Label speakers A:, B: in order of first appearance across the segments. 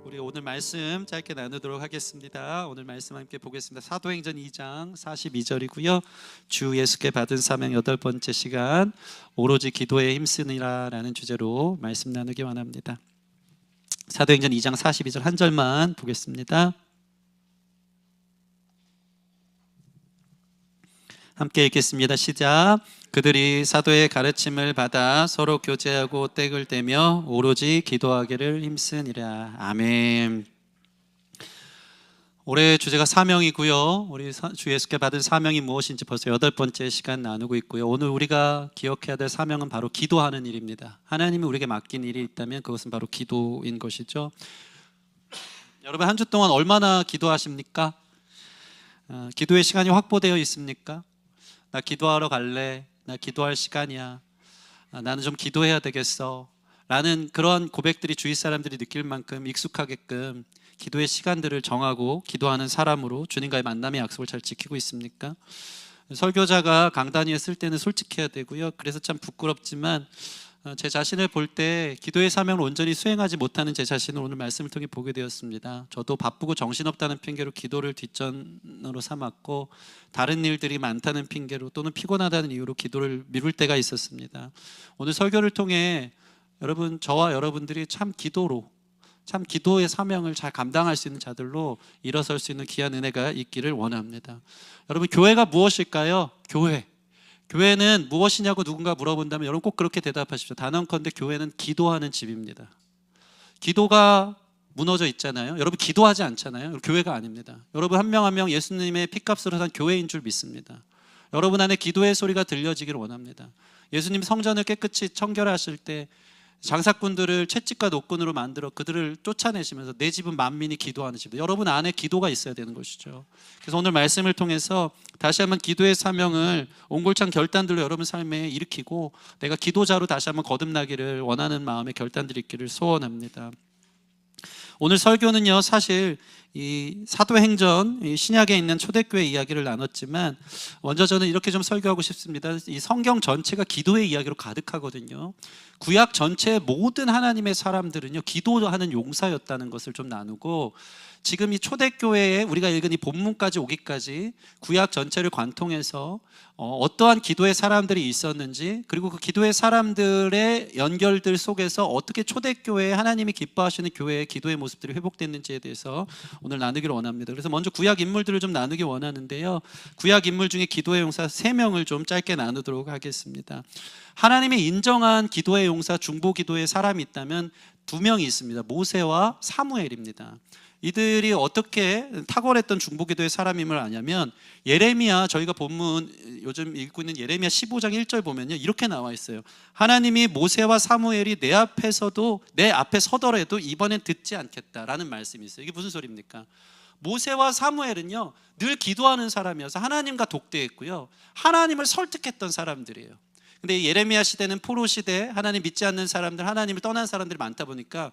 A: 우리 오늘 말씀 짧게 나누도록 하겠습니다. 오늘 말씀 함께 보겠습니다. 사도행전 2장 42절이고요. 주 예수께 받은 사명 8번째 시간, 오로지 기도에 힘쓰니라 라는 주제로 말씀 나누기 원합니다. 사도행전 2장 42절 한 절만 보겠습니다. 함께 읽겠습니다. 시작. 그들이 사도의 가르침을 받아 서로 교제하고 떼굴 떼며 오로지 기도하기를 힘쓰니라. 아멘. 올해 주제가 사명이고요. 우리 주 예수께 받은 사명이 무엇인지 벌써 8번째 시간 나누고 있고요. 오늘 우리가 기억해야 될 사명은 바로 기도하는 일입니다. 하나님이 우리에게 맡긴 일이 있다면 그것은 바로 기도인 것이죠. 여러분, 한 주 동안 얼마나 기도하십니까? 기도의 시간이 확보되어 있습니까? 나 기도하러 갈래. 나 기도할 시간이야. 나는 좀 기도해야 되겠어. 라는 그런 고백들이 주위 사람들이 느낄 만큼 익숙하게끔 기도의 시간들을 정하고 기도하는 사람으로 주님과의 만남의 약속을 잘 지키고 있습니까? 설교자가 강단 위에 쓸 때는 솔직해야 되고요. 그래서 참 부끄럽지만 제 자신을 볼 때 기도의 사명을 온전히 수행하지 못하는 제 자신을 오늘 말씀을 통해 보게 되었습니다. 저도 바쁘고 정신없다는 핑계로 기도를 뒷전으로 삼았고, 다른 일들이 많다는 핑계로 또는 피곤하다는 이유로 기도를 미룰 때가 있었습니다. 오늘 설교를 통해 여러분, 저와 여러분들이 참 기도의 사명을 잘 감당할 수 있는 자들로 일어설 수 있는 귀한 은혜가 있기를 원합니다. 여러분, 교회가 무엇일까요? 교회는 무엇이냐고 누군가 물어본다면 여러분 꼭 그렇게 대답하십시오. 단언컨대 교회는 기도하는 집입니다. 기도가 무너져 있잖아요. 여러분, 기도하지 않잖아요. 교회가 아닙니다. 여러분 한 명 한 명 예수님의 피값으로 산 교회인 줄 믿습니다. 여러분 안에 기도의 소리가 들려지기를 원합니다. 예수님 성전을 깨끗이 청결하실 때 장사꾼들을 채찍과 노끈으로 만들어 그들을 쫓아내시면서 내 집은 만민이 기도하는 집이다. 여러분 안에 기도가 있어야 되는 것이죠. 그래서 오늘 말씀을 통해서 다시 한번 기도의 사명을 옹골찬 결단들로 여러분 삶에 일으키고 내가 기도자로 다시 한번 거듭나기를 원하는 마음의 결단들이 있기를 소원합니다. 오늘 설교는요, 사실 이 사도행전, 이 신약에 있는 초대교회 이야기를 나눴지만 먼저 저는 이렇게 좀 설교하고 싶습니다. 이 성경 전체가 기도의 이야기로 가득하거든요. 구약 전체의 모든 하나님의 사람들은요, 기도하는 용사였다는 것을 좀 나누고, 지금 이 초대교회에 우리가 읽은 이 본문까지 오기까지 구약 전체를 관통해서 어떠한 기도의 사람들이 있었는지, 그리고 그 기도의 사람들의 연결들 속에서 어떻게 초대교회에 하나님이 기뻐하시는 교회의 기도의 모습들이 회복됐는지에 대해서 오늘 나누기를 원합니다. 그래서 먼저 구약 인물들을 좀 나누기 원하는데요, 구약 인물 중에 기도의 용사 3명을 좀 짧게 나누도록 하겠습니다. 하나님이 인정한 기도의 용사, 중보 기도의 사람이 있다면 2명이 있습니다. 모세와 사무엘입니다. 이들이 어떻게 탁월했던 중보기도의 사람임을 아냐면, 예레미야, 저희가 본문 요즘 읽고 있는 예레미야 15장 1절 보면요, 이렇게 나와 있어요. 하나님이 모세와 사무엘이 내 앞에 서더라도 이번엔 듣지 않겠다라는 말씀이 있어요. 이게 무슨 소리입니까? 모세와 사무엘은요, 늘 기도하는 사람이어서 하나님과 독대했고요, 하나님을 설득했던 사람들이에요. 근데 예레미야 시대는 포로 시대, 하나님 믿지 않는 사람들, 하나님을 떠난 사람들이 많다 보니까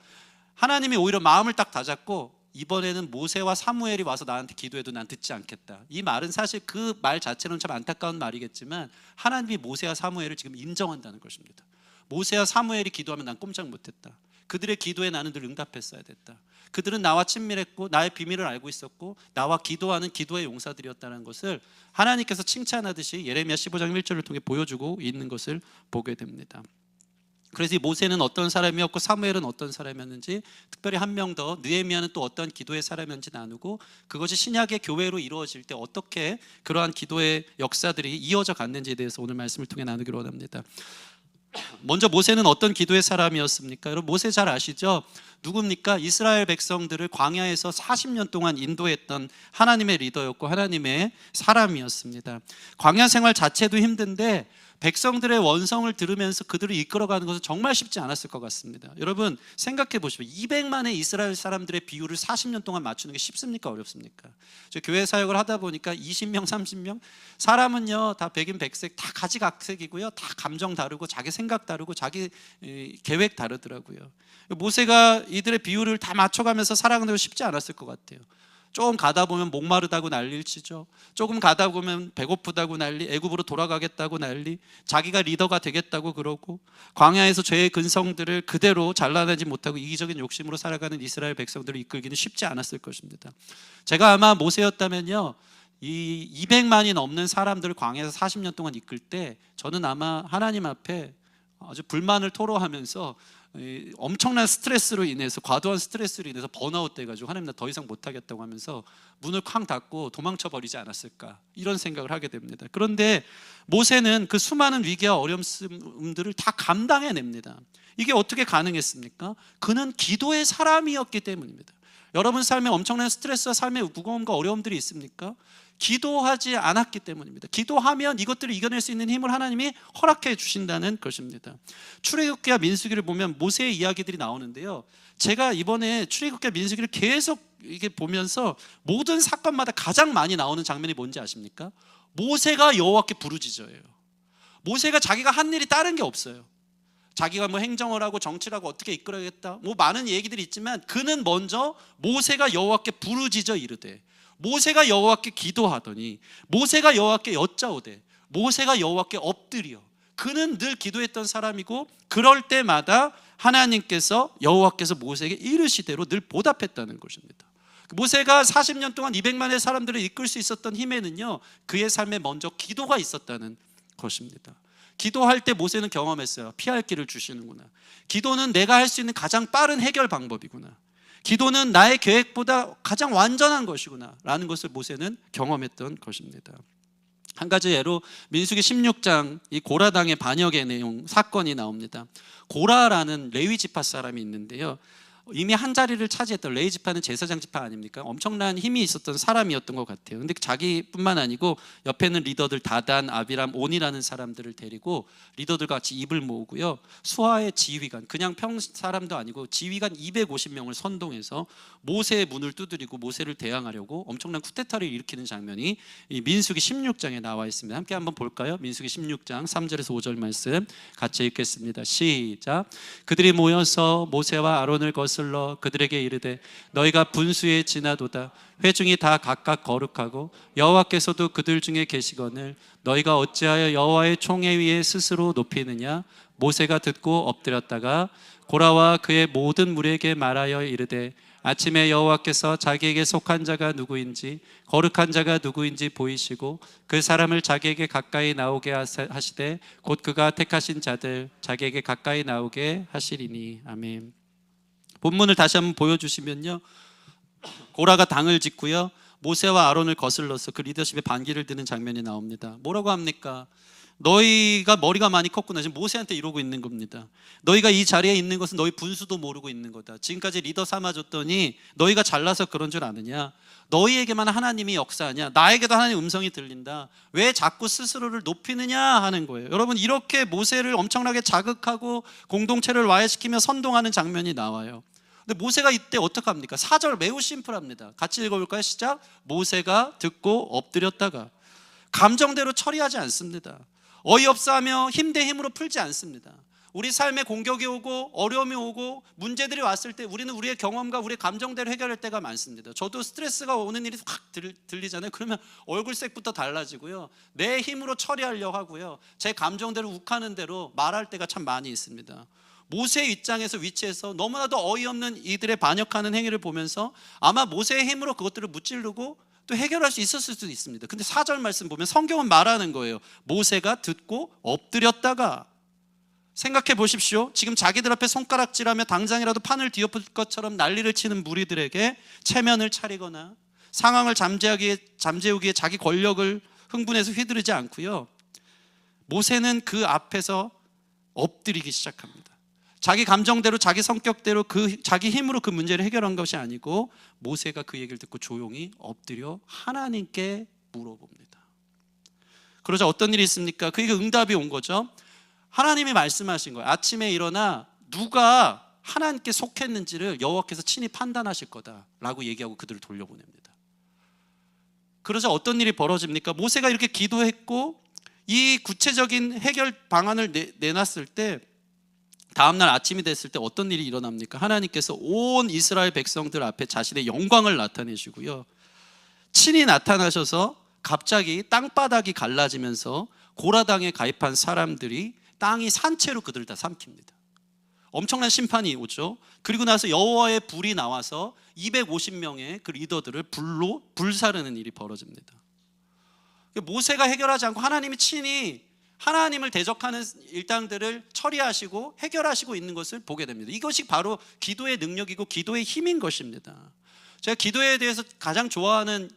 A: 하나님이 오히려 마음을 딱 다잡고, 이번에는 모세와 사무엘이 와서 나한테 기도해도 난 듣지 않겠다. 이 말은 사실 그 말 자체는 참 안타까운 말이겠지만 하나님이 모세와 사무엘을 지금 인정한다는 것입니다. 모세와 사무엘이 기도하면 난 꼼짝 못했다. 그들의 기도에 나는 늘 응답했어야 됐다. 그들은 나와 친밀했고 나의 비밀을 알고 있었고 나와 기도하는 기도의 용사들이었다는 것을 하나님께서 칭찬하듯이 예레미야 15장 1절을 통해 보여주고 있는 것을 보게 됩니다. 그래서 이 모세는 어떤 사람이었고 사무엘은 어떤 사람이었는지, 특별히 한 명 더 느헤미야는 또 어떤 기도의 사람이었는지 나누고, 그것이 신약의 교회로 이루어질 때 어떻게 그러한 기도의 역사들이 이어져 갔는지에 대해서 오늘 말씀을 통해 나누기로 원합니다. 먼저 모세는 어떤 기도의 사람이었습니까? 여러분, 모세 잘 아시죠? 누굽니까? 이스라엘 백성들을 광야에서 40년 동안 인도했던 하나님의 리더였고 하나님의 사람이었습니다. 광야 생활 자체도 힘든데 백성들의 원성을 들으면서 그들을 이끌어가는 것은 정말 쉽지 않았을 것 같습니다. 여러분 생각해 보십시오. 200만의 이스라엘 사람들의 비율을 40년 동안 맞추는 게 쉽습니까? 어렵습니까? 저 교회 사역을 하다 보니까 20명, 30명 사람은요 다 백인 백색 다 가지각색이고요, 다 감정 다르고 자기 생각 다르고 자기 계획 다르더라고요. 모세가 이들의 비율을 다 맞춰가면서 살아가는 게 쉽지 않았을 것 같아요. 조금 가다 보면 목마르다고 난리를 치죠. 조금 가다 보면 배고프다고 난리, 애굽으로 돌아가겠다고 난리, 자기가 리더가 되겠다고 그러고, 광야에서 죄의 근성들을 그대로 잘라내지 못하고 이기적인 욕심으로 살아가는 이스라엘 백성들을 이끌기는 쉽지 않았을 것입니다. 제가 아마 모세였다면요, 이 200만이 넘는 사람들을 광야에서 40년 동안 이끌 때 저는 아마 하나님 앞에 아주 불만을 토로하면서 엄청난 스트레스로 인해서, 과도한 스트레스로 인해서 번아웃 돼가지고 하나님 나 더 이상 못하겠다고 하면서 문을 쾅 닫고 도망쳐 버리지 않았을까, 이런 생각을 하게 됩니다. 그런데 모세는 그 수많은 위기와 어려움들을 다 감당해냅니다. 이게 어떻게 가능했습니까? 그는 기도의 사람이었기 때문입니다. 여러분 삶에 엄청난 스트레스와 삶의 무거움과 어려움들이 있습니까? 기도하지 않았기 때문입니다. 기도하면 이것들을 이겨낼 수 있는 힘을 하나님이 허락해 주신다는 것입니다. 출애굽기와 민수기를 보면 모세의 이야기들이 나오는데요, 제가 이번에 출애굽기와 민수기를 계속 이게 보면서 모든 사건마다 가장 많이 나오는 장면이 뭔지 아십니까? 모세가 여호와께 부르짖어요. 모세가 자기가 한 일이 다른 게 없어요. 자기가 뭐 행정을 하고 정치를 하고 어떻게 이끌어야겠다, 뭐 많은 얘기들이 있지만 그는 먼저 모세가 여호와께 부르짖어 이르되, 모세가 여호와께 기도하더니, 모세가 여호와께 여짜오되, 모세가 여호와께 엎드려. 그는 늘 기도했던 사람이고, 그럴 때마다 하나님께서, 여호와께서 모세에게 이르시대로 늘 보답했다는 것입니다. 모세가 40년 동안 200만의 사람들을 이끌 수 있었던 힘에는요, 그의 삶에 먼저 기도가 있었다는 것입니다. 기도할 때 모세는 경험했어요. 피할 길을 주시는구나. 기도는 내가 할 수 있는 가장 빠른 해결 방법이구나. 기도는 나의 계획보다 가장 완전한 것이구나 라는 것을 모세는 경험했던 것입니다. 한 가지 예로 민수기 16장 이 고라당의 반역의 내용, 사건이 나옵니다. 고라라는 레위 지파 사람이 있는데요, 이미 한 자리를 차지했던, 레위 지파는 제사장 지파 아닙니까? 엄청난 힘이 있었던 사람이었던 것 같아요. 근데 자기뿐만 아니고 옆에는 리더들 다단, 아비람, 온이라는 사람들을 데리고 리더들과 같이 입을 모으고요, 수하의 지휘관, 그냥 평 사람도 아니고 지휘관 250명을 선동해서 모세의 문을 두드리고 모세를 대항하려고 엄청난 쿠데타를 일으키는 장면이 이 민수기 16장에 나와 있습니다. 함께 한번 볼까요? 민수기 16장 3절에서 5절 말씀 같이 읽겠습니다. 시작. 그들이 모여서 모세와 아론을 거슬러 그들에게 이르되, 너희가 분수에 지나도다. 회중이 다 각각 거룩하고 여호와께서도 그들 중에 계시거늘 너희가 어찌하여 여호와의 총회 위에 스스로 높이느냐? 모세가 듣고 엎드렸다가 고라와 그의 모든 무리에게 말하여 이르되, 아침에 여호와께서 자기에게 속한 자가 누구인지, 거룩한 자가 누구인지 보이시고 그 사람을 자기에게 가까이 나오게 하시되 곧 그가 택하신 자들 자기에게 가까이 나오게 하시리니. 아멘. 본문을 다시 한번 보여주시면요, 고라가 당을 짓고요, 모세와 아론을 거슬러서 그 리더십에 반기를 드는 장면이 나옵니다. 뭐라고 합니까? 너희가 머리가 많이 컸구나. 지금 모세한테 이러고 있는 겁니다. 너희가 이 자리에 있는 것은 너희 분수도 모르고 있는 거다. 지금까지 리더 삼아줬더니 너희가 잘나서 그런 줄 아느냐? 너희에게만 하나님이 역사하냐? 나에게도 하나님 음성이 들린다. 왜 자꾸 스스로를 높이느냐 하는 거예요. 여러분, 이렇게 모세를 엄청나게 자극하고 공동체를 와해시키며 선동하는 장면이 나와요. 근데 모세가 이때 어떡합니까? 4절 매우 심플합니다. 같이 읽어볼까요? 시작. 모세가 듣고 엎드렸다가. 감정대로 처리하지 않습니다. 어이없어하며 힘 대 힘으로 풀지 않습니다. 우리 삶에 공격이 오고 어려움이 오고 문제들이 왔을 때 우리는 우리의 경험과 우리의 감정대로 해결할 때가 많습니다. 저도 스트레스가 오는 일이 확 들리잖아요. 그러면 얼굴색부터 달라지고요, 내 힘으로 처리하려고 하고요, 제 감정대로 욱하는 대로 말할 때가 참 많이 있습니다. 모세의 입장에서 위치해서 너무나도 어이없는 이들의 반역하는 행위를 보면서 아마 모세의 힘으로 그것들을 무찌르고 또 해결할 수 있었을 수도 있습니다. 근데 4절 말씀 보면 성경은 말하는 거예요. 모세가 듣고 엎드렸다가. 생각해 보십시오. 지금 자기들 앞에 손가락질하며 당장이라도 판을 뒤엎을 것처럼 난리를 치는 무리들에게 체면을 차리거나 상황을 잠재우기에 자기 권력을 흥분해서 휘두르지 않고요, 모세는 그 앞에서 엎드리기 시작합니다. 자기 감정대로 자기 성격대로 자기 힘으로 그 문제를 해결한 것이 아니고 모세가 그 얘기를 듣고 조용히 엎드려 하나님께 물어봅니다. 그러자 어떤 일이 있습니까? 그에게 응답이 온 거죠. 하나님이 말씀하신 거예요. 아침에 일어나 누가 하나님께 속했는지를 여호와께서 친히 판단하실 거다라고 얘기하고 그들을 돌려보냅니다. 그러자 어떤 일이 벌어집니까? 모세가 이렇게 기도했고 이 구체적인 해결 방안을 내놨을 때 다음날 아침이 됐을 때 어떤 일이 일어납니까? 하나님께서 온 이스라엘 백성들 앞에 자신의 영광을 나타내시고요, 친히 나타나셔서 갑자기 땅바닥이 갈라지면서 고라당에 가입한 사람들이 땅이 산채로 그들을 다 삼킵니다. 엄청난 심판이 오죠. 그리고 나서 여호와의 불이 나와서 250명의 그 리더들을 불로 불사르는 일이 벌어집니다. 모세가 해결하지 않고 하나님이 친히 하나님을 대적하는 일당들을 처리하시고 해결하시고 있는 것을 보게 됩니다. 이것이 바로 기도의 능력이고 기도의 힘인 것입니다. 제가 기도에 대해서 가장 좋아하는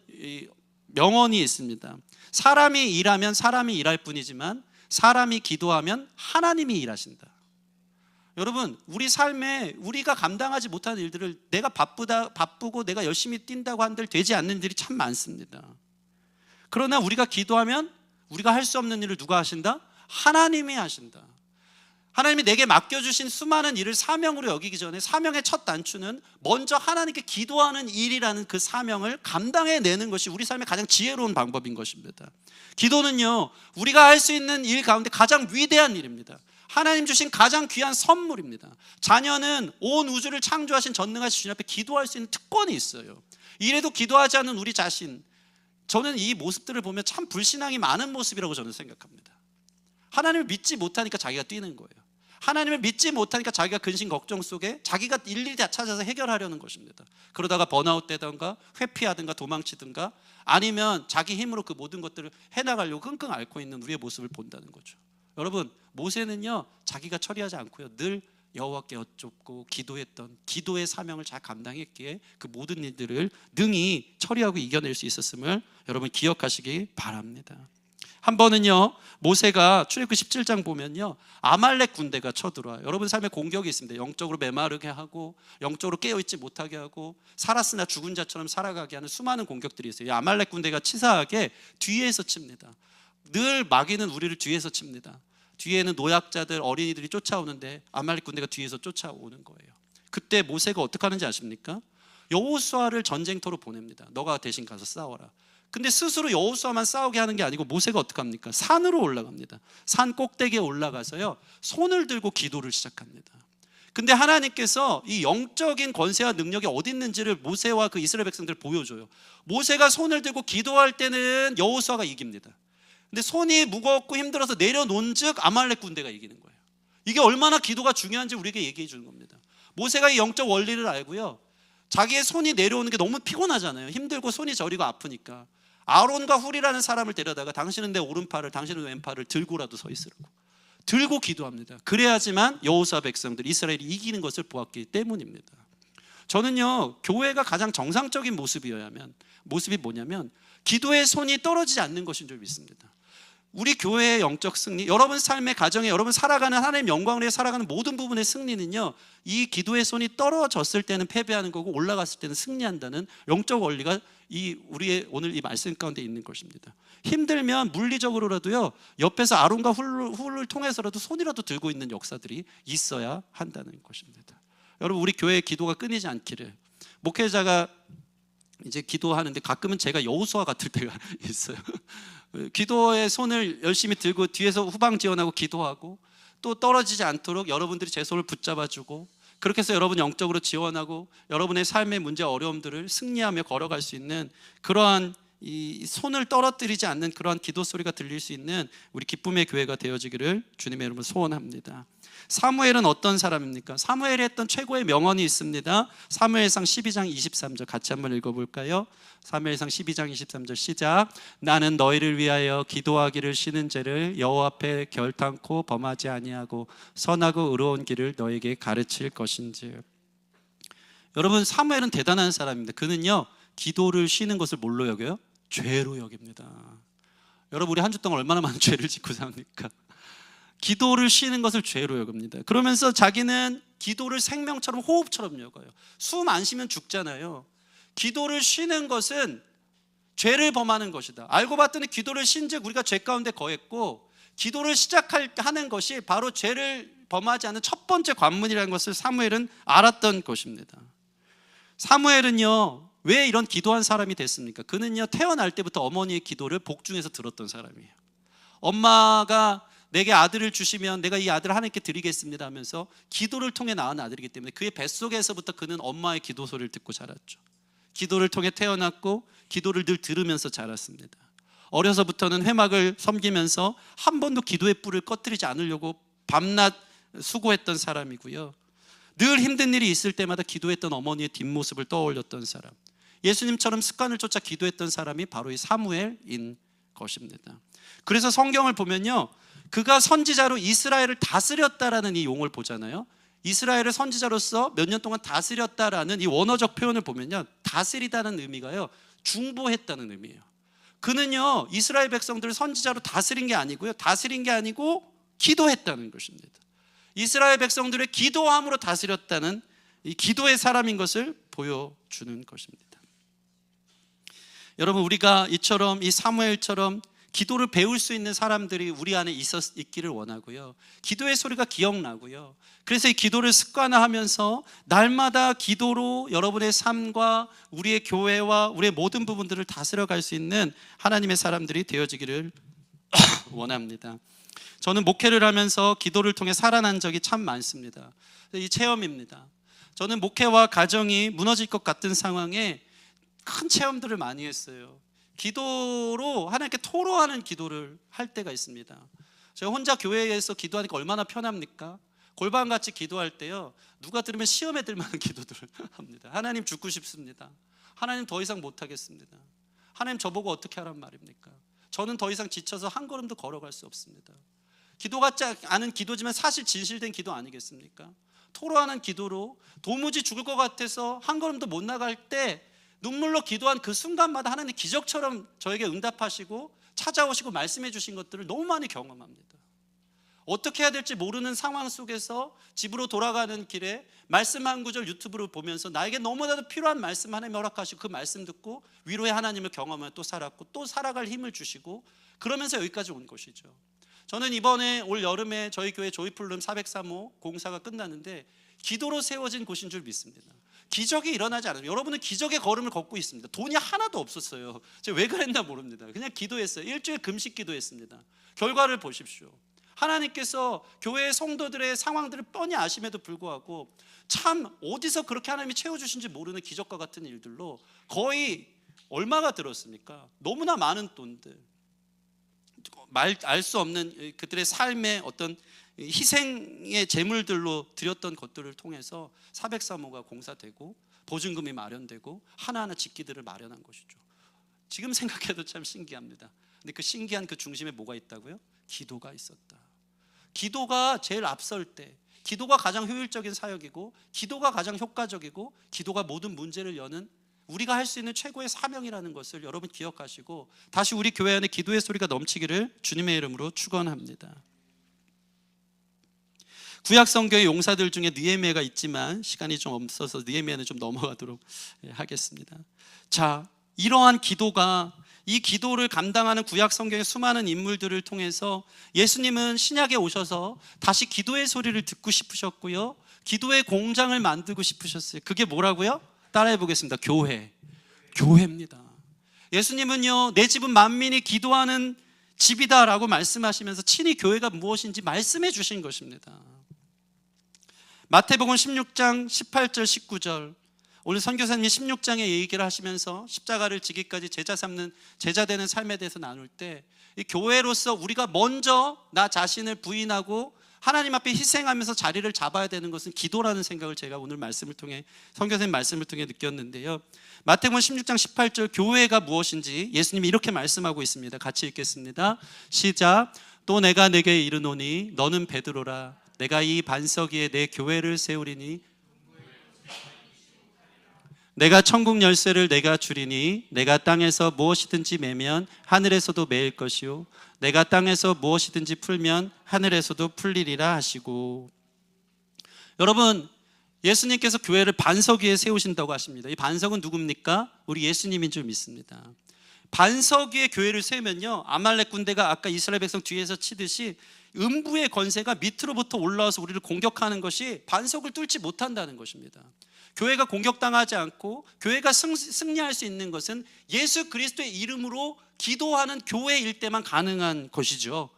A: 명언이 있습니다. 사람이 일하면 사람이 일할 뿐이지만 사람이 기도하면 하나님이 일하신다. 여러분, 우리 삶에 우리가 감당하지 못하는 일들을 내가 바쁘고 내가 열심히 뛴다고 한들 되지 않는 일이 참 많습니다. 그러나 우리가 기도하면 우리가 할 수 없는 일을 누가 하신다? 하나님이 하신다. 하나님이 내게 맡겨주신 수많은 일을 사명으로 여기기 전에 사명의 첫 단추는 먼저 하나님께 기도하는 일이라는 그 사명을 감당해내는 것이 우리 삶의 가장 지혜로운 방법인 것입니다. 기도는요, 우리가 할 수 있는 일 가운데 가장 위대한 일입니다. 하나님 주신 가장 귀한 선물입니다. 자녀는 온 우주를 창조하신 전능하신 주님 앞에 기도할 수 있는 특권이 있어요. 이래도 기도하지 않는 우리 자신, 저는 이 모습들을 보면 참 불신앙이 많은 모습이라고 저는 생각합니다. 하나님을 믿지 못하니까 자기가 뛰는 거예요. 하나님을 믿지 못하니까 자기가 근심 걱정 속에 자기가 일일이 다 찾아서 해결하려는 것입니다. 그러다가 번아웃 되든가 회피하든가 도망치든가 아니면 자기 힘으로 그 모든 것들을 해나가려고 끙끙 앓고 있는 우리의 모습을 본다는 거죠. 여러분, 모세는요 자기가 처리하지 않고요 늘 여호와께 여쭙고 기도했던 기도의 사명을 잘 감당했기에 그 모든 일들을 능히 처리하고 이겨낼 수 있었음을 여러분 기억하시기 바랍니다. 한 번은요 모세가 출애굽기 17장 보면요 아말렉 군대가 쳐들어와요. 여러분 삶에 공격이 있습니다. 영적으로 메마르게 하고 영적으로 깨어있지 못하게 하고 살았으나 죽은 자처럼 살아가게 하는 수많은 공격들이 있어요. 이 아말렉 군대가 치사하게 뒤에서 칩니다. 늘 마귀는 우리를 뒤에서 칩니다. 뒤에는 노약자들 어린이들이 쫓아오는데 아말렉 군대가 뒤에서 쫓아오는 거예요. 그때 모세가 어떻게 하는지 아십니까? 여호수아를 전쟁터로 보냅니다. 너가 대신 가서 싸워라. 근데 스스로 여호수아만 싸우게 하는 게 아니고 모세가 어떻게 합니까? 산으로 올라갑니다. 산 꼭대기에 올라가서요 손을 들고 기도를 시작합니다. 근데 하나님께서 이 영적인 권세와 능력이 어디 있는지를 모세와 그 이스라엘 백성들 보여줘요. 모세가 손을 들고 기도할 때는 여호수아가 이깁니다. 근데 손이 무겁고 힘들어서 내려놓은 즉 아말렉 군대가 이기는 거예요. 이게 얼마나 기도가 중요한지 우리에게 얘기해 주는 겁니다. 모세가 이 영적 원리를 알고요 자기의 손이 내려오는 게 너무 피곤하잖아요. 힘들고 손이 저리고 아프니까 아론과 훌이라는 사람을 데려다가 당신은 내 오른팔을 당신은 왼팔을 들고라도 서 있으라고 들고 기도합니다. 그래야지만 여호수아 백성들 이스라엘이 이기는 것을 보았기 때문입니다. 저는요 교회가 가장 정상적인 모습이 뭐냐면 기도의 손이 떨어지지 않는 것인 줄 믿습니다. 우리 교회의 영적 승리, 여러분 삶의 가정에 여러분 살아가는 하나님의 영광을 위해 살아가는 모든 부분의 승리는요 이 기도의 손이 떨어졌을 때는 패배하는 거고 올라갔을 때는 승리한다는 영적 원리가 우리의 오늘 이 말씀 가운데 있는 것입니다. 힘들면 물리적으로라도요 옆에서 아론과 훌을 통해서라도 손이라도 들고 있는 역사들이 있어야 한다는 것입니다. 여러분 우리 교회의 기도가 끊이지 않기를. 목회자가 이제 기도하는데 가끔은 제가 여호수아 같을 때가 있어요. 기도의 손을 열심히 들고 뒤에서 후방 지원하고 기도하고 또 떨어지지 않도록 여러분들이 제 손을 붙잡아주고 그렇게 해서 여러분 영적으로 지원하고 여러분의 삶의 문제 어려움들을 승리하며 걸어갈 수 있는 그러한 이 손을 떨어뜨리지 않는 그러한 기도 소리가 들릴 수 있는 우리 기쁨의 교회가 되어지기를 주님의 이름으로 소원합니다. 사무엘은 어떤 사람입니까? 사무엘이 했던 최고의 명언이 있습니다. 사무엘상 12장 23절 같이 한번 읽어볼까요? 사무엘상 12장 23절 시작. 나는 너희를 위하여 기도하기를 쉬는 죄를 여호와 앞에 결탄코 범하지 아니하고 선하고 의로운 길을 너에게 가르칠 것인지. 여러분 사무엘은 대단한 사람입니다. 그는요 기도를 쉬는 것을 뭘로 여겨요? 죄로 여깁니다. 여러분 우리 한 주 동안 얼마나 많은 죄를 짓고 삽니까? 기도를 쉬는 것을 죄로 여깁니다. 그러면서 자기는 기도를 생명처럼 호흡처럼 여겨요. 숨 안 쉬면 죽잖아요. 기도를 쉬는 것은 죄를 범하는 것이다. 알고 봤더니 기도를 쉰 즉 우리가 죄 가운데 거했고 기도를 하는 것이 바로 죄를 범하지 않는 첫 번째 관문이라는 것을 사무엘은 알았던 것입니다. 사무엘은요 왜 이런 기도한 사람이 됐습니까? 그는요 태어날 때부터 어머니의 기도를 복중에서 들었던 사람이에요. 엄마가 내게 아들을 주시면 내가 이 아들을 하나님께 드리겠습니다 하면서 기도를 통해 낳은 아들이기 때문에 그의 뱃속에서부터 그는 엄마의 기도 소리를 듣고 자랐죠. 기도를 통해 태어났고 기도를 늘 들으면서 자랐습니다. 어려서부터는 회막을 섬기면서 한 번도 기도의 뿔을 꺼뜨리지 않으려고 밤낮 수고했던 사람이고요. 늘 힘든 일이 있을 때마다 기도했던 어머니의 뒷모습을 떠올렸던 사람, 예수님처럼 습관을 쫓아 기도했던 사람이 바로 이 사무엘인 것입니다. 그래서 성경을 보면요, 그가 선지자로 이스라엘을 다스렸다라는 이 용어를 보잖아요. 이스라엘을 선지자로서 몇 년 동안 다스렸다라는 이 원어적 표현을 보면요, 다스리다는 의미가요, 중보했다는 의미예요. 그는요, 이스라엘 백성들을 선지자로 다스린 게 아니고요, 다스린 게 아니고 기도했다는 것입니다. 이스라엘 백성들의 기도함으로 다스렸다는 이 기도의 사람인 것을 보여주는 것입니다. 여러분, 우리가 이처럼 이 사무엘처럼 기도를 배울 수 있는 사람들이 우리 안에 있기를 원하고요, 기도의 소리가 기억나고요, 그래서 이 기도를 습관화하면서 날마다 기도로 여러분의 삶과 우리의 교회와 우리의 모든 부분들을 다스려갈 수 있는 하나님의 사람들이 되어지기를 원합니다. 저는 목회를 하면서 기도를 통해 살아난 적이 참 많습니다. 이 체험입니다. 저는 목회와 가정이 무너질 것 같은 상황에 큰 체험들을 많이 했어요. 기도로 하나님께 토로하는 기도를 할 때가 있습니다. 제가 혼자 교회에서 기도하니까 얼마나 편합니까? 골방같이 기도할 때요, 누가 들으면 시험에 들 만한 기도들을 합니다. 하나님 죽고 싶습니다. 하나님 더 이상 못하겠습니다. 하나님 저보고 어떻게 하란 말입니까? 저는 더 이상 지쳐서 한 걸음도 걸어갈 수 없습니다. 기도 같지 않은 기도지만 사실 진실된 기도 아니겠습니까? 토로하는 기도로 도무지 죽을 것 같아서 한 걸음도 못 나갈 때 눈물로 기도한 그 순간마다 하나님 기적처럼 저에게 응답하시고 찾아오시고 말씀해 주신 것들을 너무 많이 경험합니다. 어떻게 해야 될지 모르는 상황 속에서 집으로 돌아가는 길에 말씀 한 구절 유튜브를 보면서 나에게 너무나도 필요한 말씀 하나님 허락하시고 그 말씀 듣고 위로의 하나님을 경험하며 또 살았고 또 살아갈 힘을 주시고 그러면서 여기까지 온 것이죠. 저는 이번에 올 여름에 저희 교회 조이풀룸 403호 공사가 끝났는데 기도로 세워진 곳인 줄 믿습니다. 기적이 일어나지 않아요. 여러분은 기적의 걸음을 걷고 있습니다. 돈이 하나도 없었어요. 제가 왜 그랬나 모릅니다. 그냥 기도했어요. 일주일 금식 기도했습니다. 결과를 보십시오. 하나님께서 교회의 성도들의 상황들을 뻔히 아심에도 불구하고 참 어디서 그렇게 하나님이 채워주신지 모르는 기적과 같은 일들로 거의 얼마가 들었습니까? 너무나 많은 돈들, 알 수 없는 그들의 삶의 어떤 희생의 제물들로 드렸던 것들을 통해서 403호가 공사되고 보증금이 마련되고 하나하나 짓기들을 마련한 것이죠. 지금 생각해도 참 신기합니다. 근데 그 신기한 그 중심에 뭐가 있다고요? 기도가 있었다. 기도가 제일 앞설 때, 기도가 가장 효율적인 사역이고 기도가 가장 효과적이고 기도가 모든 문제를 여는 우리가 할 수 있는 최고의 사명이라는 것을 여러분 기억하시고 다시 우리 교회 안에 기도의 소리가 넘치기를 주님의 이름으로 축원합니다. 구약 성경의 용사들 중에 느헤미야가 있지만 시간이 좀 없어서 느헤미야는 좀 넘어가도록 하겠습니다. 자, 이러한 기도가, 이 기도를 감당하는 구약 성경의 수많은 인물들을 통해서 예수님은 신약에 오셔서 다시 기도의 소리를 듣고 싶으셨고요, 기도의 공장을 만들고 싶으셨어요. 그게 뭐라고요? 따라해 보겠습니다. 교회입니다. 예수님은요, 내 집은 만민이 기도하는 집이다 라고 말씀하시면서 친히 교회가 무엇인지 말씀해 주신 것입니다. 마태복음 16장 18절 19절, 오늘 선교사님이 16장의 얘기를 하시면서 십자가를 지기까지 제자 되는 삶에 대해서 나눌 때 이 교회로서 우리가 먼저 나 자신을 부인하고 하나님 앞에 희생하면서 자리를 잡아야 되는 것은 기도라는 생각을 제가 오늘 말씀을 통해, 선교사님 말씀을 통해 느꼈는데요, 마태복음 16장 18절 교회가 무엇인지 예수님이 이렇게 말씀하고 있습니다. 같이 읽겠습니다. 시작. 또 내가 네게 이르노니 너는 베드로라. 내가 이 반석 위에 내 교회를 세우리니 내가 천국 열쇠를 내가 주리니 내가 땅에서 무엇이든지 매면 하늘에서도 매일 것이요 내가 땅에서 무엇이든지 풀면 하늘에서도 풀리리라 하시고. 여러분, 예수님께서 교회를 반석 위에 세우신다고 하십니다. 이 반석은 누굽니까? 우리 예수님인 줄 믿습니다. 반석 위에 교회를 세우면요, 아말렉 군대가 아까 이스라엘 백성 뒤에서 치듯이 음부의 권세가 밑으로부터 올라와서 우리를 공격하는 것이 반석을 뚫지 못한다는 것입니다. 교회가 공격당하지 않고 교회가 승리할 수 있는 것은 예수 그리스도의 이름으로 기도하는 교회일 때만 가능한 것이죠.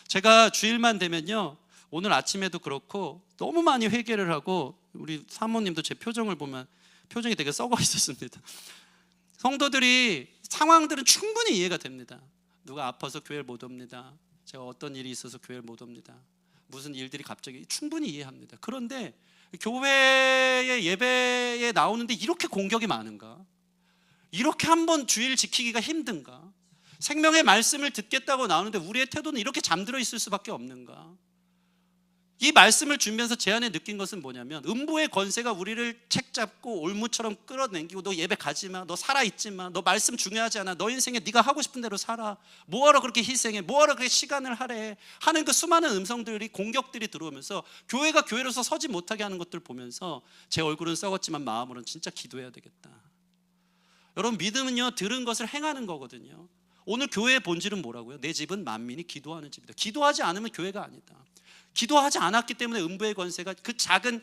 A: 제가 주일만 되면요, 오늘 아침에도 그렇고 너무 많이 회개를 하고, 우리 사모님도 제 표정을 보면 표정이 되게 썩어 있었습니다. 성도들이 상황들은 충분히 이해가 됩니다. 누가 아파서 교회를 못 옵니다. 제가 어떤 일이 있어서 교회를 못 옵니다. 무슨 일들이 갑자기 충분히 이해합니다. 그런데 교회의 예배에 나오는데 이렇게 공격이 많은가? 이렇게 한번 주일 지키기가 힘든가? 생명의 말씀을 듣겠다고 나오는데 우리의 태도는 이렇게 잠들어 있을 수밖에 없는가? 이 말씀을 주면서 제 안에 느낀 것은 뭐냐면, 음부의 권세가 우리를 책잡고 올무처럼 끌어당기고, 너 예배 가지마, 너 살아있지마, 너 말씀 중요하지 않아, 너 인생에 네가 하고 싶은 대로 살아, 뭐하러 그렇게 희생해, 뭐하러 그렇게 시간을 할애해 하는 그 수많은 음성들이, 공격들이 들어오면서 교회가 교회로서 서지 못하게 하는 것들을 보면서 제 얼굴은 썩었지만 마음으로는 진짜 기도해야 되겠다. 여러분, 믿음은요, 들은 것을 행하는 거거든요. 오늘 교회의 본질은 뭐라고요? 내 집은 만민이 기도하는 집이다. 기도하지 않으면 교회가 아니다. 기도하지 않았기 때문에 음부의 권세가 그 작은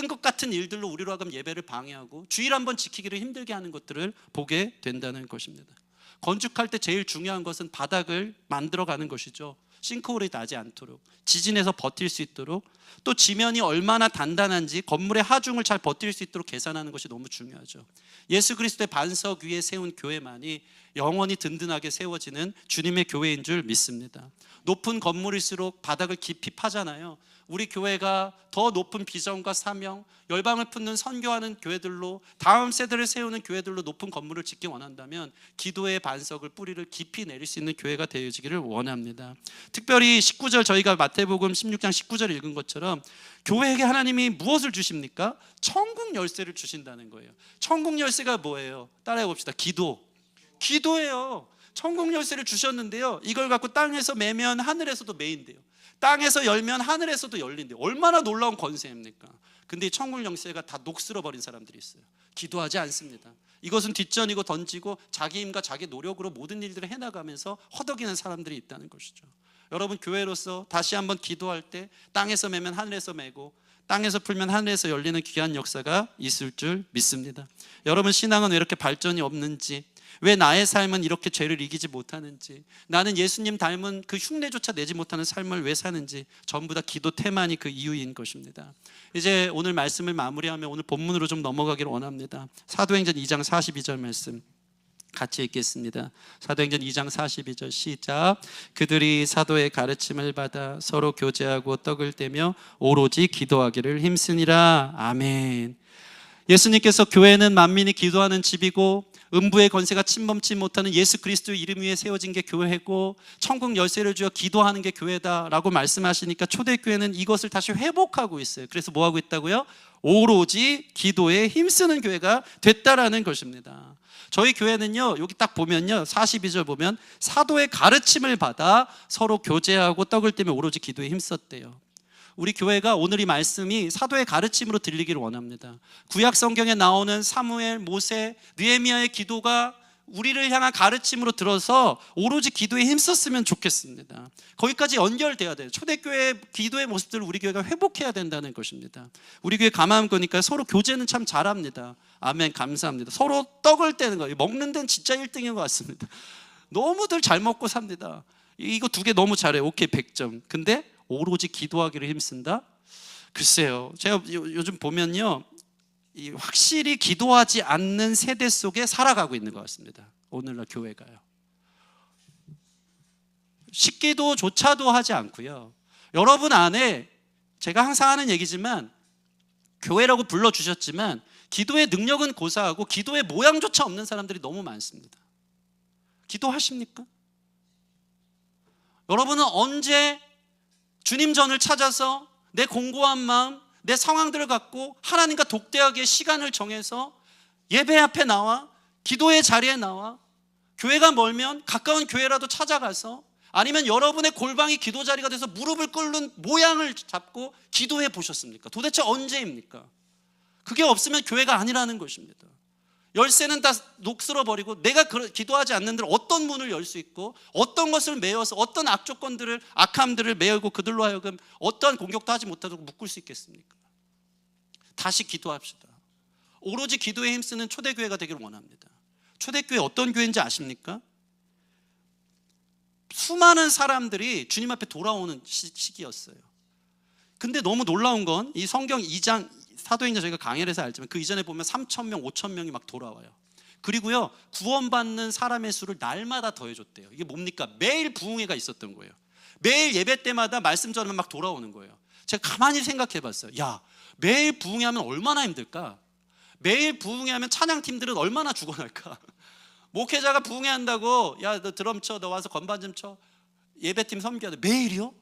A: 것 같은 일들로 우리로 하여금 예배를 방해하고 주일 한번 지키기를 힘들게 하는 것들을 보게 된다는 것입니다. 건축할 때 제일 중요한 것은 바닥을 만들어가는 것이죠. 싱크홀이 나지 않도록, 지진에서 버틸 수 있도록, 또 지면이 얼마나 단단한지 건물의 하중을 잘 버틸 수 있도록 계산하는 것이 너무 중요하죠. 예수 그리스도의 반석 위에 세운 교회만이 영원히 든든하게 세워지는 주님의 교회인 줄 믿습니다. 높은 건물일수록 바닥을 깊이 파잖아요. 우리 교회가 더 높은 비전과 사명, 열방을 품는 선교하는 교회들로, 다음 세대를 세우는 교회들로 높은 건물을 짓기 원한다면 기도의 반석을, 뿌리를 깊이 내릴 수 있는 교회가 되어지기를 원합니다. 특별히 19절, 저희가 마태복음 16장 19절 읽은 것처럼 교회에게 하나님이 무엇을 주십니까? 천국 열쇠를 주신다는 거예요. 천국 열쇠가 뭐예요? 따라해 봅시다. 기도예요. 천국 열쇠를 주셨는데요, 이걸 갖고 땅에서 매면 하늘에서도 매인대요. 땅에서 열면 하늘에서도 열린대요. 얼마나 놀라운 권세입니까? 근데 이 천국 열쇠가 다 녹슬어 버린 사람들이 있어요. 기도하지 않습니다. 이것은 뒷전이고 던지고 자기 힘과 자기 노력으로 모든 일들을 해나가면서 허덕이는 사람들이 있다는 것이죠. 여러분, 교회로서 다시 한번 기도할 때 땅에서 매면 하늘에서 매고, 땅에서 풀면 하늘에서 열리는 귀한 역사가 있을 줄 믿습니다. 여러분, 신앙은 왜 이렇게 발전이 없는지, 왜 나의 삶은 이렇게 죄를 이기지 못하는지, 나는 예수님 닮은 그 흉내조차 내지 못하는 삶을 왜 사는지, 전부 다 기도 태만이 그 이유인 것입니다. 이제 오늘 말씀을 마무리하며 오늘 본문으로 좀 넘어가기를 원합니다. 사도행전 2장 42절 말씀 같이 읽겠습니다. 사도행전 2장 42절 시작. 그들이 사도의 가르침을 받아 서로 교제하고 떡을 떼며 오로지 기도하기를 힘쓰니라. 아멘. 예수님께서 교회는 만민이 기도하는 집이고, 음부의 권세가 침범치 못하는 예수 그리스도의 이름 위에 세워진 게 교회고, 천국 열쇠를 주어 기도하는 게 교회다라고 말씀하시니까 초대교회는 이것을 다시 회복하고 있어요. 그래서 뭐 하고 있다고요? 오로지 기도에 힘쓰는 교회가 됐다라는 것입니다. 저희 교회는요, 여기 딱 보면요, 42절 보면 사도의 가르침을 받아 서로 교제하고 떡을 떼며 오로지 기도에 힘썼대요. 우리 교회가 오늘 이 말씀이 사도의 가르침으로 들리기를 원합니다. 구약 성경에 나오는 사무엘, 모세, 느헤미야의 기도가 우리를 향한 가르침으로 들어서 오로지 기도에 힘썼으면 좋겠습니다. 거기까지 연결돼야 돼요. 초대교회 기도의 모습들을 우리 교회가 회복해야 된다는 것입니다. 우리 교회 가만 보니까 서로 교제는 참 잘합니다. 아멘, 감사합니다. 서로 떡을 떼는 거예요. 먹는 데는 진짜 1등인 것 같습니다. 너무들 잘 먹고 삽니다. 이거 두 개 너무 잘해요. 오케이, 100점. 근데 오로지 기도하기를 힘쓴다? 글쎄요, 제가 요즘 보면요, 확실히 기도하지 않는 세대 속에 살아가고 있는 것 같습니다. 오늘날 교회가요. 식기도조차도 하지 않고요. 여러분 안에, 제가 항상 하는 얘기지만, 교회라고 불러주셨지만 기도의 능력은 고사하고 기도의 모양조차 없는 사람들이 너무 많습니다. 기도하십니까? 여러분은 언제 주님 전을 찾아서 내 공고한 마음, 내 상황들을 갖고 하나님과 독대하게 시간을 정해서 예배 앞에 나와, 기도의 자리에 나와, 교회가 멀면 가까운 교회라도 찾아가서, 아니면 여러분의 골방이 기도 자리가 돼서 무릎을 꿇는 모양을 잡고 기도해 보셨습니까? 도대체 언제입니까? 그게 없으면 교회가 아니라는 것입니다. 열쇠는 다 녹슬어 버리고, 내가 기도하지 않는 데로 어떤 문을 열 수 있고, 어떤 것을 메어서 어떤 악조건들을, 악함들을 메우고 그들로 하여금 어떠한 공격도 하지 못하도록 묶을 수 있겠습니까? 다시 기도합시다. 오로지 기도에 힘쓰는 초대교회가 되기를 원합니다. 초대교회 어떤 교회인지 아십니까? 수많은 사람들이 주님 앞에 돌아오는 시기였어요. 근데 너무 놀라운 건 이 성경 2장, 사도행전 저희가 강해를 해서 알지만 그 이전에 보면 3,000명, 5,000명이 막 돌아와요. 그리고요, 구원받는 사람의 수를 날마다 더해줬대요. 이게 뭡니까? 매일 부흥회가 있었던 거예요. 매일 예배 때마다 말씀 전하면 막 돌아오는 거예요. 제가 가만히 생각해 봤어요. 야, 매일 부흥회 하면 얼마나 힘들까? 매일 부흥회 하면 찬양팀들은 얼마나 죽어날까? 목회자가 부흥회 한다고, 야, 너 드럼 쳐, 너 와서 건반 좀 쳐, 예배팀 섬겨야 돼. 매일이요?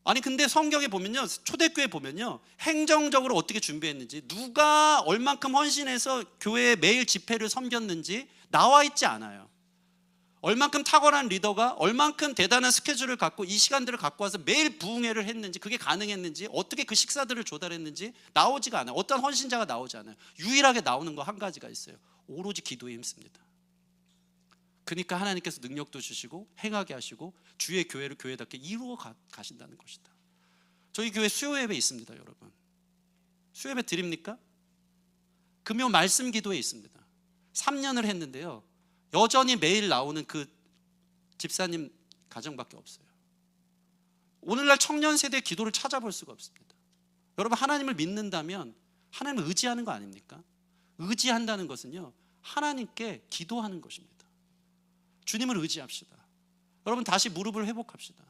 A: 아니 근데 성경에 보면요, 초대교회 보면요, 행정적으로 어떻게 준비했는지, 누가 얼만큼 헌신해서 교회에 매일 집회를 섬겼는지 나와 있지 않아요. 얼만큼 탁월한 리더가 얼만큼 대단한 스케줄을 갖고 이 시간들을 갖고 와서 매일 부흥회를 했는지, 그게 가능했는지, 어떻게 그 식사들을 조달했는지 나오지가 않아요. 어떤 헌신자가 나오지 않아요. 유일하게 나오는 거 한 가지가 있어요. 오로지 기도에 힘씁니다. 그러니까 하나님께서 능력도 주시고 행하게 하시고 주의 교회를 교회답게 이루어 가신다는 것이다. 저희 교회 수요 예배 있습니다, 여러분. 수요 예배 드립니까? 금요 말씀 기도회 있습니다. 3년을 했는데요, 여전히 매일 나오는 그 집사님 가정밖에 없어요. 오늘날 청년 세대의 기도를 찾아볼 수가 없습니다. 여러분, 하나님을 믿는다면 하나님을 의지하는 거 아닙니까? 의지한다는 것은요, 하나님께 기도하는 것입니다. 주님을 의지합시다. 여러분, 다시 무릎을 회복합시다.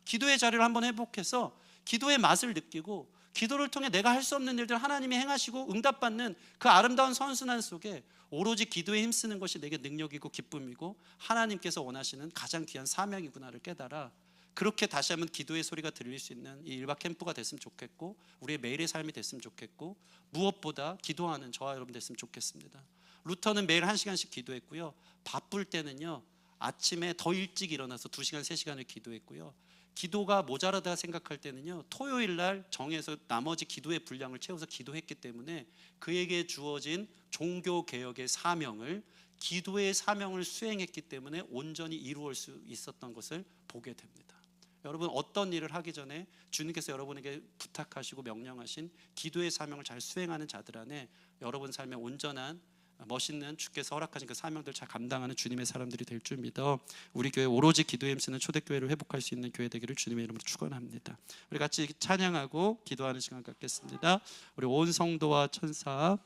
A: 기도의 자리를 한번 회복해서 기도의 맛을 느끼고, 기도를 통해 내가 할 수 없는 일들 하나님이 행하시고 응답받는 그 아름다운 선순환 속에 오로지 기도에 힘쓰는 것이 내게 능력이고 기쁨이고 하나님께서 원하시는 가장 귀한 사명이구나를 깨달아, 그렇게 다시 한번 기도의 소리가 들릴 수 있는 이 1박 캠프가 됐으면 좋겠고, 우리의 매일의 삶이 됐으면 좋겠고, 무엇보다 기도하는 저와 여러분 됐으면 좋겠습니다. 루터는 매일 1시간씩 기도했고요, 바쁠 때는요 아침에 더 일찍 일어나서 2시간 3시간을 기도했고요, 기도가 모자라다 생각할 때는요 토요일 날 정해서 나머지 기도의 분량을 채워서 기도했기 때문에 그에게 주어진 종교개혁의 사명을, 기도의 사명을 수행했기 때문에 온전히 이루어질 수 있었던 것을 보게 됩니다. 여러분, 어떤 일을 하기 전에 주님께서 여러분에게 부탁하시고 명령하신 기도의 사명을 잘 수행하는 자들 안에 여러분 삶에 온전한 멋있는 주께서 허락하신 그 사명들 잘 감당하는 주님의 사람들이 될 줄 믿어 우리 교회 오로지 기도에 힘쓰는 초대교회를 회복할 수 있는 교회 되기를 주님의 이름으로 축원합니다. 우리 같이 찬양하고 기도하는 시간 갖겠습니다. 우리 온 성도와 천사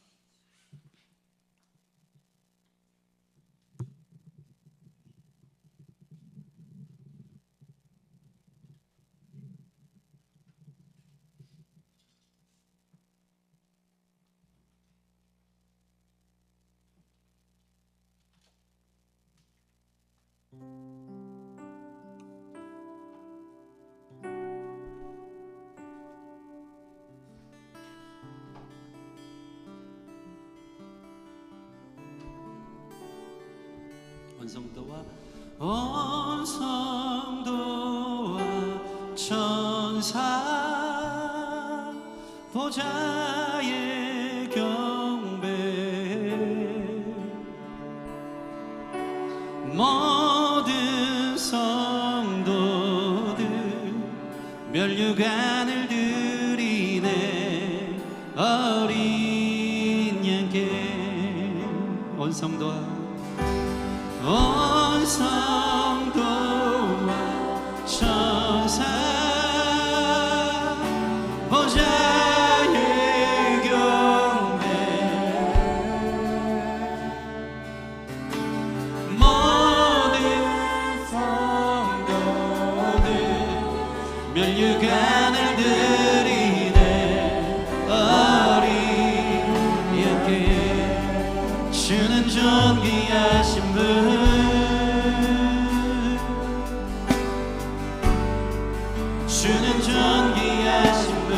A: 온 성도와 천사 보좌의 경배 모든 성도들 멸류관을 드리네 어린 양께 온 성도와 온 성도와 천사 보좌의 경배 모든 성도들 멸류관을 드리네 어린 양께 주는 존귀하신 분 주는 존귀하신 분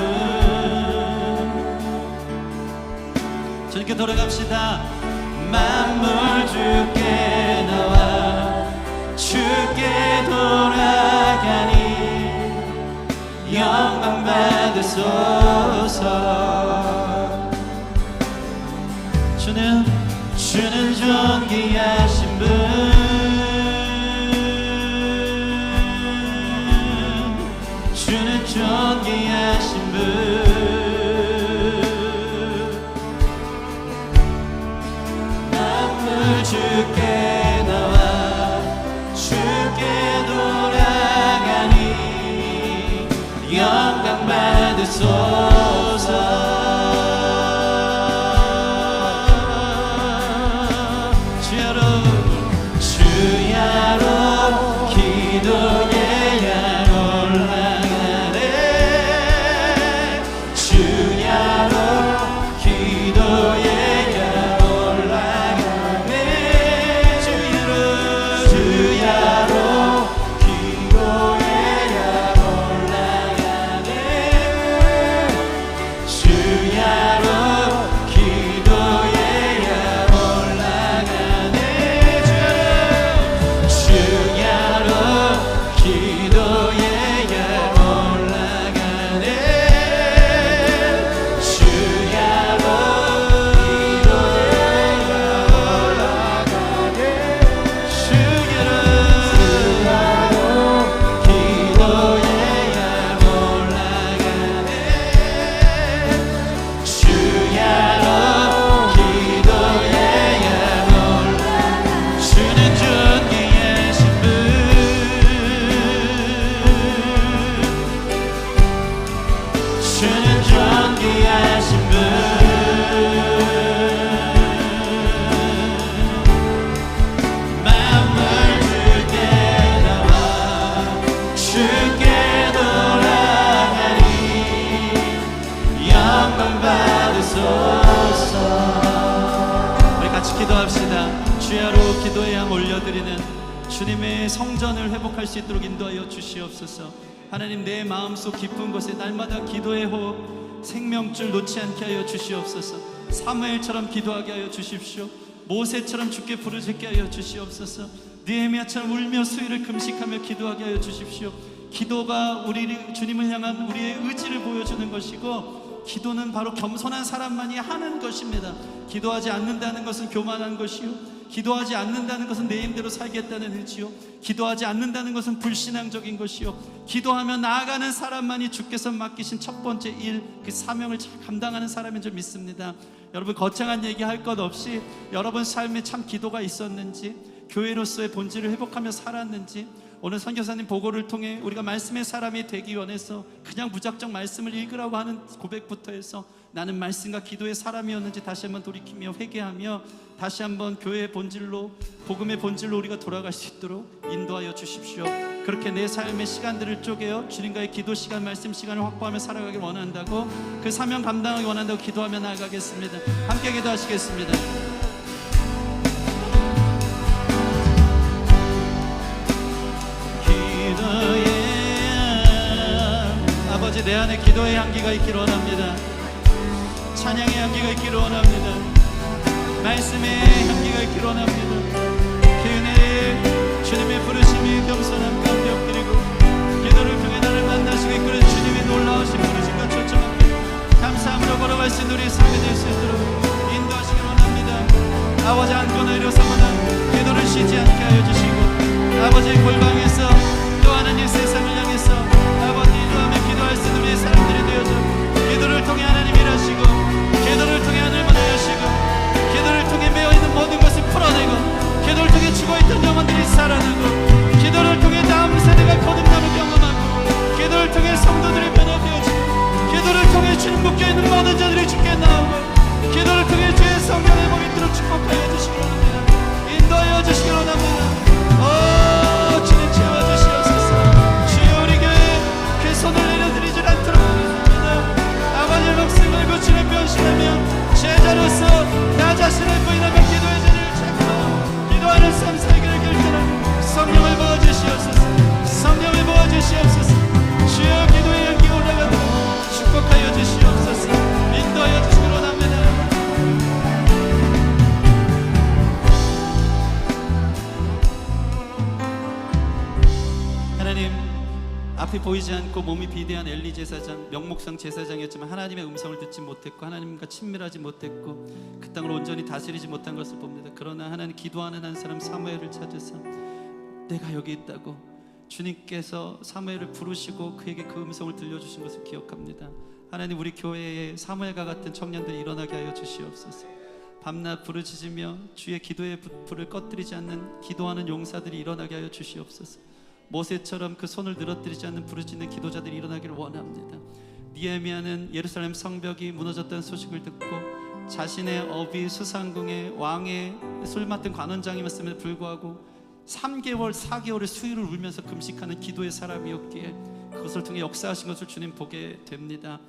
A: 주님께 돌아갑시다. 만물 주께 나와 주께 돌아가니 영광 받으소서. 주는 존귀하신 분 주는 존귀하신 분 만물 주께 나와 주께 돌아가니 영광 받으소서. 같이 기도합시다. 주야로 기도의 양 올려드리는 주님의 성전을 회복할 수 있도록 인도하여 주시옵소서. 하나님, 내 마음속 깊은 곳에 날마다 기도의 호흡, 생명줄 놓지 않게 하여 주시옵소서. 사무엘처럼 기도하게 하여 주십시오. 모세처럼 주께 부르짖게 하여 주시옵소서. 느헤미야처럼 울며 수일을 금식하며 기도하게 하여 주십시오. 기도가 우리 주님을 향한 우리의 의지를 보여주는 것이고, 기도는 바로 겸손한 사람만이 하는 것입니다. 기도하지 않는다는 것은 교만한 것이요, 기도하지 않는다는 것은 내 힘대로 살겠다는 의지요, 기도하지 않는다는 것은 불신앙적인 것이요, 기도하며 나아가는 사람만이 주께서 맡기신 첫 번째 일, 그 사명을 잘 감당하는 사람인 줄 믿습니다. 여러분, 거창한 얘기 할 것 없이 여러분 삶에 참 기도가 있었는지, 교회로서의 본질을 회복하며 살았는지, 오늘 선교사님 보고를 통해 우리가 말씀의 사람이 되기 원해서 그냥 무작정 말씀을 읽으라고 하는 고백부터 해서 나는 말씀과 기도의 사람이었는지 다시 한번 돌이키며 회개하며 다시 한번 교회의 본질로, 복음의 본질로 우리가 돌아갈 수 있도록 인도하여 주십시오. 그렇게 내 삶의 시간들을 쪼개어 주님과의 기도 시간, 말씀 시간을 확보하며 살아가길 원한다고, 그 사명 감당하기 원한다고 기도하며 나아가겠습니다. 함께 기도하시겠습니다. 아버지, 내 안에 기도의 향기가 있기를 원합니다. 찬양의 향기가 있기를 원합니다. 말씀의 향기가 있기를 원합니다. 그 은혜에 주님의 부르심이 겸손함 가운데 엎드리고 기도를 통해 나를 만나시고 이끄는 주님의 놀라우신 부르심과 초청합니다. 감사함으로 걸어갈 수 있는 우리의 삶이 될 수 있도록 인도하시길 원합니다. 아버지, 안고나 일어서거나 기도를 쉬지 않게 하여 주시고, 아버지의 골방에서 또 하나님 세상을 향해서 아버지 인도하며 기도할 수 있는 우리의 사람들이 되어줘 기도를 통해 하나님 일하시고, 기도를 통해 하늘을 만나시고, 기도를 통해 매어있는 모든 것을 풀어내고, 기도를 통해 죽어있던 영혼들이 살아나고, 기도를 통해 다음 세대가 거듭남을 경험하고, 기도를 통해 성도들이 변화되어지고, 기도를 통해 주님 묶여있는 모든 자들이 주께 나오고, 기도를 통해 주의 성령의 몸이 있도록 축복하여 주시기 원합니다. 인도하여 주시기 원합니다. 주님 채워주시옵소서. 주여, 우리 교회 그 손을 내려드리지 않도록 하겠습니다. 아버지의 목숨을 걸고 주님 변신하며 제자로서 나 자신을 부인하며 기도의 자리를 찾고 기도하는 삶 살기를 결단하고, 성령을 부어주시옵소서. 성령을 부어주시옵소서. 주여, 기도의 향기 올라가도록 축복하여 주시옵소서. 인도하여 주시기 원합니다. 하나님, 앞이 보이지 않고 몸이 비대한 엘리 제사장, 명목상 제사장이었지만 하나님의 음성을 듣지 못했고 하나님과 친밀하지 못했고 그 땅을 온전히 다스리지 못한 것을 봅니다. 그러나 하나님, 기도하는 한 사람 사무엘을 찾으사 내가 여기 있다고 주님께서 사무엘을 부르시고 그에게 그 음성을 들려주신 것을 기억합니다. 하나님, 우리 교회에 사무엘과 같은 청년들이 일어나게 하여 주시옵소서. 밤낮 부르짖으며 주의 기도의 불을 꺼뜨리지 않는 기도하는 용사들이 일어나게 하여 주시옵소서. 모세처럼 그 손을 늘어뜨리지 않는 부르짖는 기도자들이 일어나기를 원합니다. 느헤미야는 예루살렘 성벽이 무너졌다는 소식을 듣고 자신의 어비 수상궁의 왕의 술 맡은 관원장이었음에도 불구하고 3개월 4개월을 수일을 울면서 금식하는 기도의 사람이었기에 그것을 통해 역사하신 것을 주님 보게 됩니다.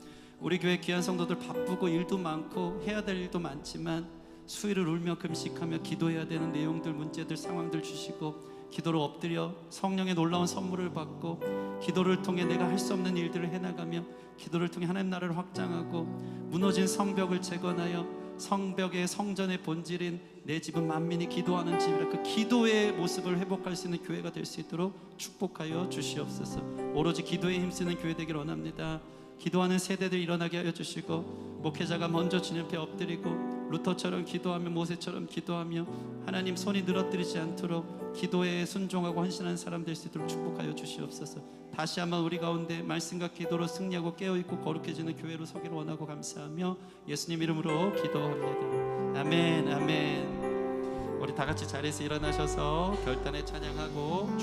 A: 우리 교회 귀한 성도들 바쁘고 일도 많고 해야 될 일도 많지만 수일을 울며 금식하며 기도해야 되는 내용들, 문제들, 상황들 주시고 기도로 엎드려 성령의 놀라운 선물을 받고 기도를 통해 내가 할 수 없는 일들을 해나가며 기도를 통해 하나님 나라를 확장하고 무너진 성벽을 재건하여 성벽의 성전의 본질인 내 집은 만민이 기도하는 집이라 그 기도의 모습을 회복할 수 있는 교회가 될 수 있도록 축복하여 주시옵소서. 오로지 기도에 힘쓰는 교회 되길 원합니다. 기도하는 세대들이 일어나게 하여 주시고 목회자가 먼저 주님 앞에 엎드리고 루터처럼 기도하며 모세처럼 기도하며 하나님 손이 늘어뜨리지 않도록 기도에 순종하고 헌신하는 사람 될 수 있도록 축복하여 주시옵소서. 다시 한번 우리 가운데 말씀과 기도로 승리하고 깨어있고 거룩해지는 교회로 서기를 원하고 감사하며 예수님 이름으로 기도합니다. 아멘, 아멘. 우리 다 같이 자리에서 일어나셔서 결단에 찬양하고